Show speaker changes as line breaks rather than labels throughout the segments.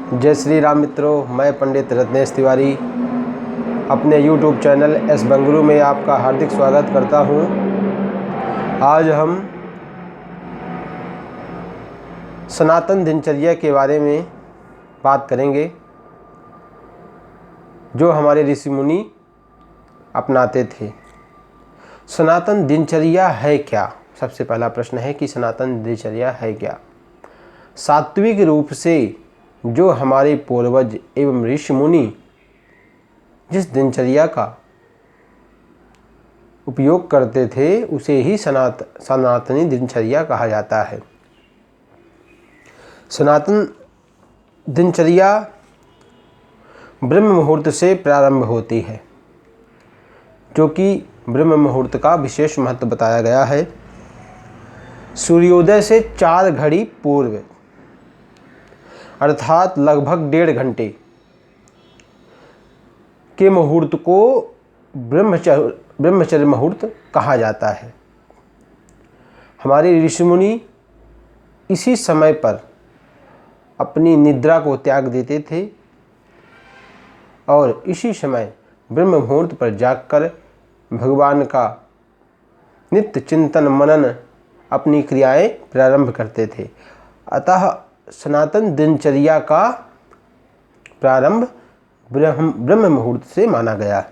जय श्री राम मित्रों, मैं पंडित रत्नेश तिवारी अपने YouTube चैनल एस बंगलू में आपका हार्दिक स्वागत करता हूं। आज हम सनातन दिनचर्या के बारे में बात करेंगे जो हमारे ऋषि मुनि अपनाते थे। सनातन दिनचर्या है क्या? सबसे पहला प्रश्न है कि सनातन दिनचर्या है क्या। सात्विक रूप से जो हमारे पूर्वज एवं ऋषि मुनि जिस दिनचर्या का उपयोग करते थे उसे ही सनातनी दिनचर्या कहा जाता है। सनातन दिनचर्या ब्रह्म मुहूर्त से प्रारंभ होती है, जो कि ब्रह्म मुहूर्त का विशेष महत्व बताया गया है। सूर्योदय से 4 घड़ी पूर्व अर्थात लगभग 1.5 घंटे के मुहूर्त को ब्रह्मचर्य मुहूर्त कहा जाता है। हमारे ऋषि मुनि इसी समय पर अपनी निद्रा को त्याग देते थे और इसी समय ब्रह्म मुहूर्त पर जागकर भगवान का नित्य चिंतन मनन अपनी क्रियाएं प्रारंभ करते थे। अतः सनातन दिनचर्या का प्रारंभ ब्रह्म मुहूर्त से माना गया।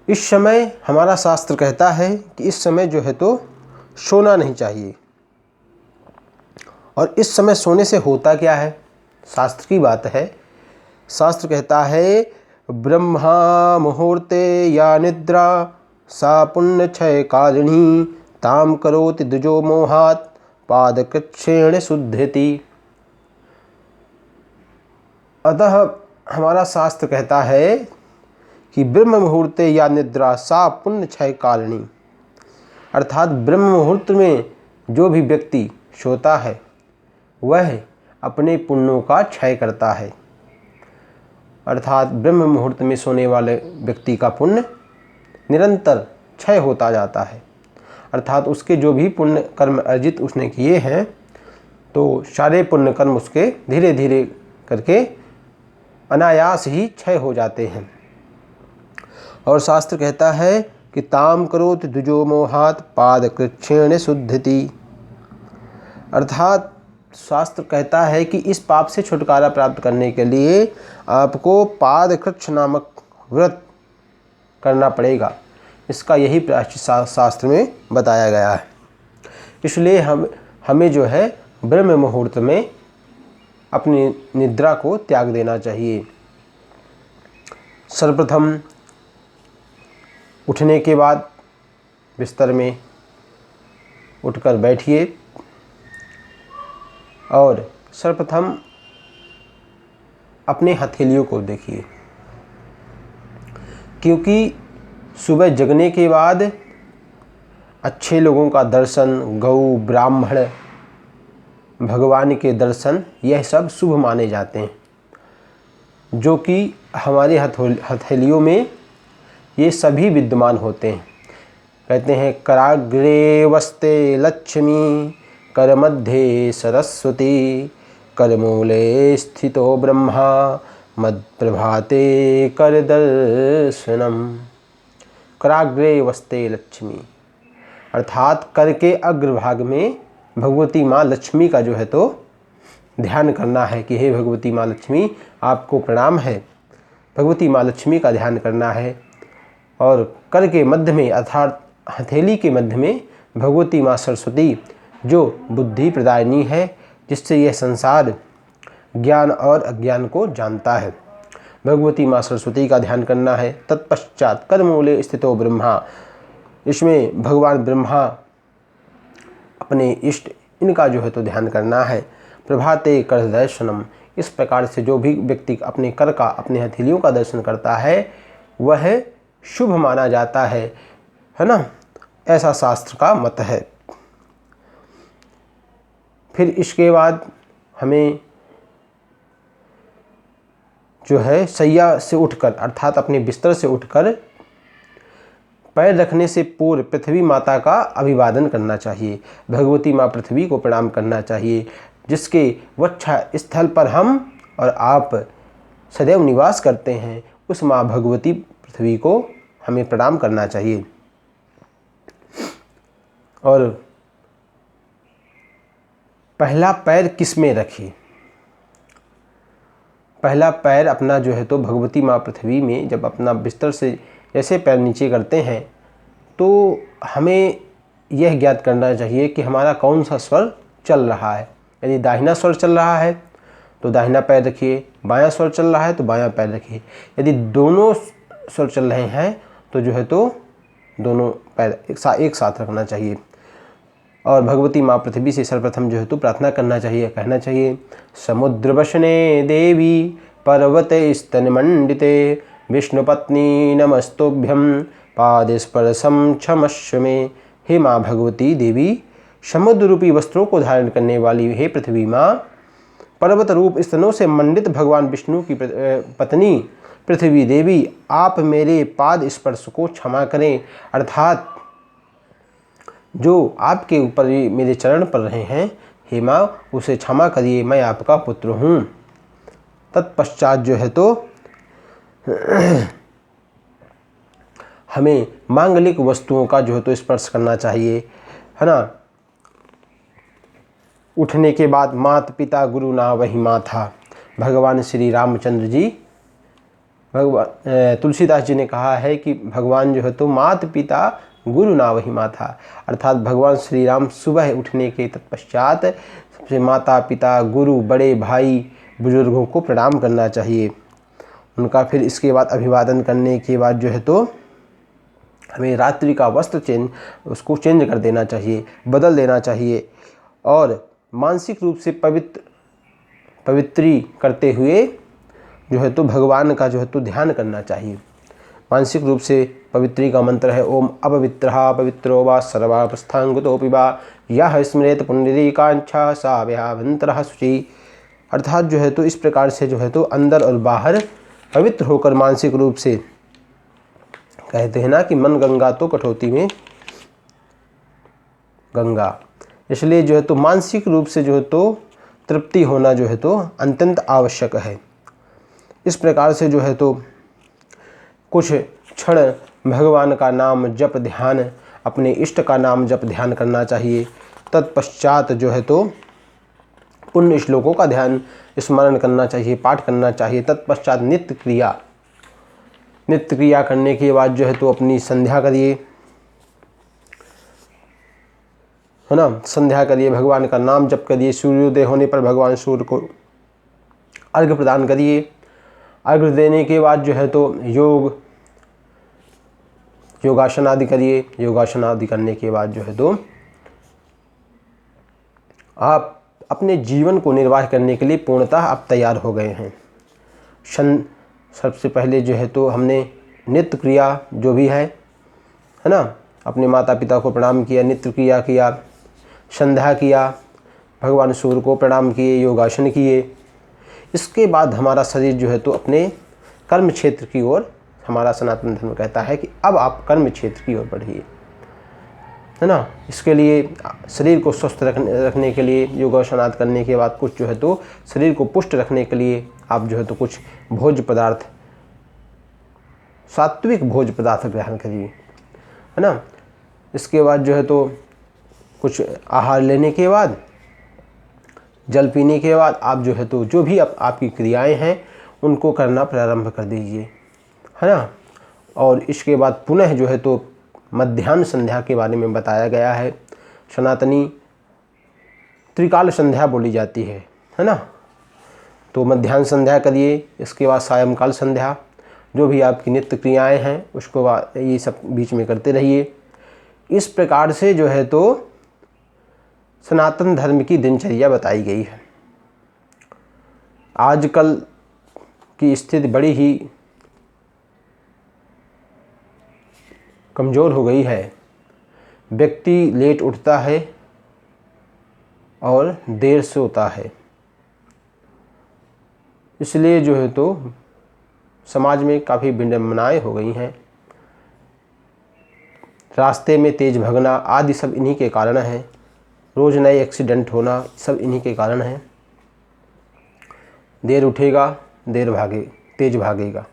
इस समय हमारा शास्त्र कहता है कि इस समय जो है तो सोना नहीं चाहिए। और इस समय सोने से होता क्या है? शास्त्र की बात है। शास्त्र कहता है ब्रह्मा मुहूर्ते या निद्रा सा पुण्य क्षय कारिणी ताम करोति द्विजो मोहात् पादकृच्छेण शुद्धति। अतः हमारा शास्त्र कहता है कि ब्रह्म मुहूर्ते या निद्रा सा पुण्य क्षय कारिणी, अर्थात ब्रह्म मुहूर्त में जो भी व्यक्ति सोता है वह अपने पुण्यों का क्षय करता है। अर्थात ब्रह्म मुहूर्त में सोने वाले व्यक्ति का पुण्य निरंतर क्षय होता जाता है। अर्थात उसके जो भी पुण्य कर्म अर्जित उसने किए हैं तो सारे पुण्य कर्म उसके धीरे धीरे करके अनायास ही क्षय हो जाते हैं। और शास्त्र कहता है कि ताम करोति द्विजो मोहात् पादकृच्छेण शुद्धति, अर्थात शास्त्र कहता है कि इस पाप से छुटकारा प्राप्त करने के लिए आपको पादकृच्छ नामक व्रत करना पड़ेगा। इसका यही प्रायश्चित शास्त्र में बताया गया है। इसलिए हमें जो है ब्रह्म मुहूर्त में अपनी निद्रा को त्याग देना चाहिए। सर्वप्रथम उठने के बाद बिस्तर में उठकर बैठिए और सर्वप्रथम अपने हथेलियों को देखिए, क्योंकि सुबह जगने के बाद अच्छे लोगों का दर्शन, गौ ब्राह्मण भगवान के दर्शन, यह सब शुभ माने जाते हैं, जो कि हमारे हथेलियों में ये सभी विद्यमान होते हैं। कहते हैं कराग्रे वस्ते लक्ष्मी कर मध्य सरस्वती करमूले स्थितो ब्रह्मा मध्प्रभाते कर दर्शनम। कराग्रे वस्ते लक्ष्मी, अर्थात कर के अग्रभाग में भगवती माँ लक्ष्मी का जो है तो ध्यान करना है कि हे भगवती माँ लक्ष्मी आपको प्रणाम है। भगवती माँ लक्ष्मी का ध्यान करना है। और कर के मध्य में अर्थात हथेली के मध्य में भगवती माँ सरस्वती जो बुद्धि प्रदायिनी है, जिससे यह संसार ज्ञान और अज्ञान को जानता है, भगवती माँ सरस्वती का ध्यान करना है। तत्पश्चात करमूले स्थितो ब्रह्मा, इसमें भगवान ब्रह्मा अपने इष्ट इनका जो है तो ध्यान करना है। प्रभाते कर दर्शनम, इस प्रकार से जो भी व्यक्ति अपने कर का, अपने हथेलियों का दर्शन करता है वह शुभ माना जाता है ना। ऐसा शास्त्र का मत है। फिर इसके बाद हमें जो है शैया से उठकर अर्थात अपने बिस्तर से उठकर पैर रखने से पूर्व पृथ्वी माता का अभिवादन करना चाहिए। भगवती माँ पृथ्वी को प्रणाम करना चाहिए। जिसके वक्ष स्थल पर हम और आप सदैव निवास करते हैं, उस माँ भगवती पृथ्वी को हमें प्रणाम करना चाहिए। और पहला पैर किस में रखें? पहला पैर अपना जो है तो भगवती माँ पृथ्वी में जब अपना बिस्तर से जैसे पैर नीचे करते हैं तो हमें यह ज्ञात करना चाहिए कि हमारा कौन सा स्वर चल रहा है। यदि दाहिना स्वर चल रहा है तो दाहिना पैर रखिए, बायां स्वर चल रहा है तो बायां पैर रखिए। यदि दोनों स्वर चल रहे हैं तो जो है तो दोनों पैर एक साथ रखना चाहिए। और भगवती माँ पृथ्वी से सर्वप्रथम जो है तो प्रार्थना करना चाहिए, कहना चाहिए समुद्र वशने देवी पर्वत स्तनमंडिते विष्णुपत्नी नमस्तुभ्यं पादस्पर्शम क्षमस्व में। हे माँ भगवती देवी, समुद्र रूपी वस्त्रों को धारण करने वाली हे पृथ्वी माँ, पर्वत रूप स्तनों से मंडित भगवान विष्णु की पत्नी पृथ्वी देवी, आप मेरे पाद स्पर्श को क्षमा करें, अर्थात जो आपके ऊपर मेरे चरण पड़ रहे हैं हे माँ, उसे क्षमा करिए, मैं आपका पुत्र हूँ। तत्पश्चात जो है तो हमें मांगलिक वस्तुओं का जो है तो स्पर्श करना चाहिए, है ना। उठने के बाद माता पिता गुरु ना वही माँ था। भगवान श्री रामचंद्र जी, भगवान तुलसीदास जी ने कहा है कि भगवान जो है तो माता पिता गुरु ना वही माँ था, अर्थात भगवान श्री राम सुबह उठने के तत्पश्चात सबसे माता पिता गुरु बड़े भाई बुजुर्गों को प्रणाम करना चाहिए उनका। फिर इसके बाद अभिवादन करने के बाद जो है तो हमें रात्रि का वस्त्र उसको चेंज कर देना चाहिए, बदल देना चाहिए। और मानसिक रूप से पवित्री करते हुए जो है तो भगवान का जो है तो ध्यान करना चाहिए। मानसिक रूप से पवित्री का मंत्र है ओम अपवित्रः पवित्रो वा सर्वावस्थांगतोऽपि वा यः स्मरेत पुण्डरीकांक्षा सा व्याभ्यन्तरः शुचि। अर्थात जो है तो इस प्रकार से जो है तो अंदर और बाहर पवित्र होकर मानसिक रूप से, कहते हैं ना कि मन गंगा तो कठौती में गंगा, इसलिए जो है तो मानसिक रूप से जो है तो तृप्ति होना जो है तो अत्यंत आवश्यक है। इस प्रकार से जो है तो कुछ क्षण भगवान का नाम जप ध्यान, अपने इष्ट का नाम जप ध्यान करना चाहिए। तत्पश्चात जो है तो पुण्य श्लोकों का ध्यान स्मरण करना चाहिए, पाठ करना चाहिए। तत्पश्चात नित्य क्रिया करने के बाद जो है तो अपनी संध्या करिए, है ना। संध्या करिए, भगवान का नाम जप करिए। सूर्योदय होने पर भगवान सूर्य को अर्घ्य प्रदान करिए। अर्घ्य देने के बाद जो है तो योगासन आदि करिए। योगासन आदि करने के बाद जो है तो आप अपने जीवन को निर्वाह करने के लिए पूर्णतः आप तैयार हो गए हैं। सबसे पहले जो है तो हमने नित्य क्रिया जो भी है ना, अपने माता पिता को प्रणाम किया, नित्य क्रिया किया, संध्या किया, भगवान सूर्य को प्रणाम किए, योगासन किए। इसके बाद हमारा शरीर जो है तो अपने कर्म क्षेत्र की ओर, हमारा सनातन धर्म कहता है कि अब आप कर्म क्षेत्र की ओर बढ़िए, है ना। इसके लिए शरीर को स्वस्थ रखने के लिए योगासन आदि करने के बाद कुछ जो है तो शरीर को पुष्ट रखने के लिए आप जो है तो कुछ भोज्य पदार्थ, सात्विक भोज्य पदार्थ ग्रहण करिए, है ना। इसके बाद जो है तो कुछ आहार लेने के बाद, जल पीने के बाद आप जो है तो जो भी आपकी क्रियाएं हैं उनको करना प्रारंभ कर दीजिए, है ना। और इसके बाद पुनः जो है तो मध्याह्न संध्या के बारे में बताया गया है। सनातनी त्रिकाल संध्या बोली जाती है ना। तो मध्याह्न संध्या करिए, इसके बाद सायंकाल संध्या, जो भी आपकी नित्य क्रियाएं हैं उसको ये सब बीच में करते रहिए। इस प्रकार से जो है तो सनातन धर्म की दिनचर्या बताई गई है। आजकल की स्थिति बड़ी ही कमज़ोर हो गई है। व्यक्ति लेट उठता है और देर से सोता है, इसलिए जो है तो समाज में काफ़ी विडंबनाएं हो गई हैं। रास्ते में तेज भगना आदि सब इन्हीं के कारण है। रोज़ नए एक्सीडेंट होना, सब इन्हीं के कारण है। देर उठेगा तेज भागेगा।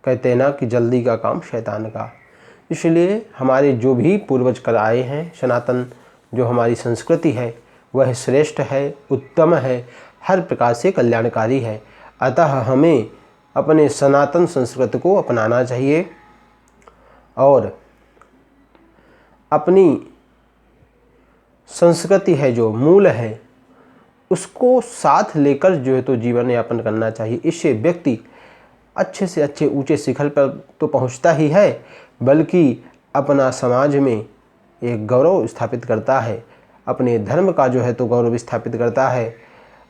कहते हैं ना कि जल्दी का काम शैतान का। इसलिए हमारे जो भी पूर्वज कर आए हैं, सनातन जो हमारी संस्कृति है वह श्रेष्ठ है, उत्तम है, हर प्रकार से कल्याणकारी है। अतः हमें अपने सनातन संस्कृति को अपनाना चाहिए और अपनी संस्कृति है जो मूल है उसको साथ लेकर जो है तो जीवन यापन करना चाहिए। इससे व्यक्ति अच्छे से अच्छे ऊंचे शिखर पर तो पहुंचता ही है, बल्कि अपना समाज में एक गौरव स्थापित करता है, अपने धर्म का जो है तो गौरव स्थापित करता है,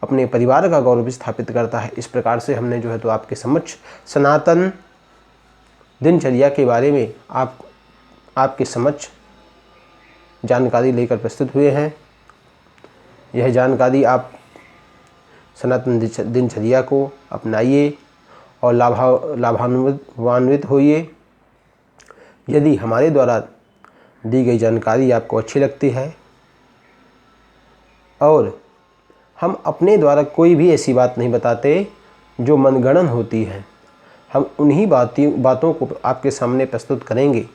अपने परिवार का गौरव स्थापित करता है। इस प्रकार से हमने जो है तो आपके समक्ष सनातन दिनचर्या के बारे में आपके समक्ष जानकारी लेकर प्रस्तुत हुए हैं। यह जानकारी आप सनातन दिनचर्या को अपनाइए और लाभान्वित होइए। यदि हमारे द्वारा दी गई जानकारी आपको अच्छी लगती है और हम अपने द्वारा कोई भी ऐसी बात नहीं बताते जो मनगढ़ंत होती है, हम उन्हीं बातों को आपके सामने प्रस्तुत करेंगे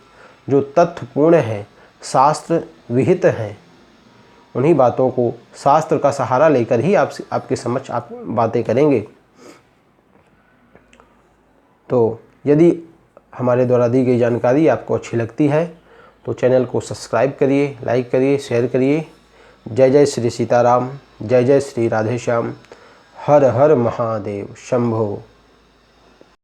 जो तथ्यपूर्ण हैं, शास्त्र विहित हैं। उन्हीं बातों को शास्त्र का सहारा लेकर ही आपके समक्ष आप बातें करेंगे। तो यदि हमारे द्वारा दी गई जानकारी आपको अच्छी लगती है तो चैनल को सब्सक्राइब करिए, लाइक करिए, शेयर करिए। जय जय श्री सीताराम, जय जय श्री राधेश्याम। हर हर महादेव, शंभो।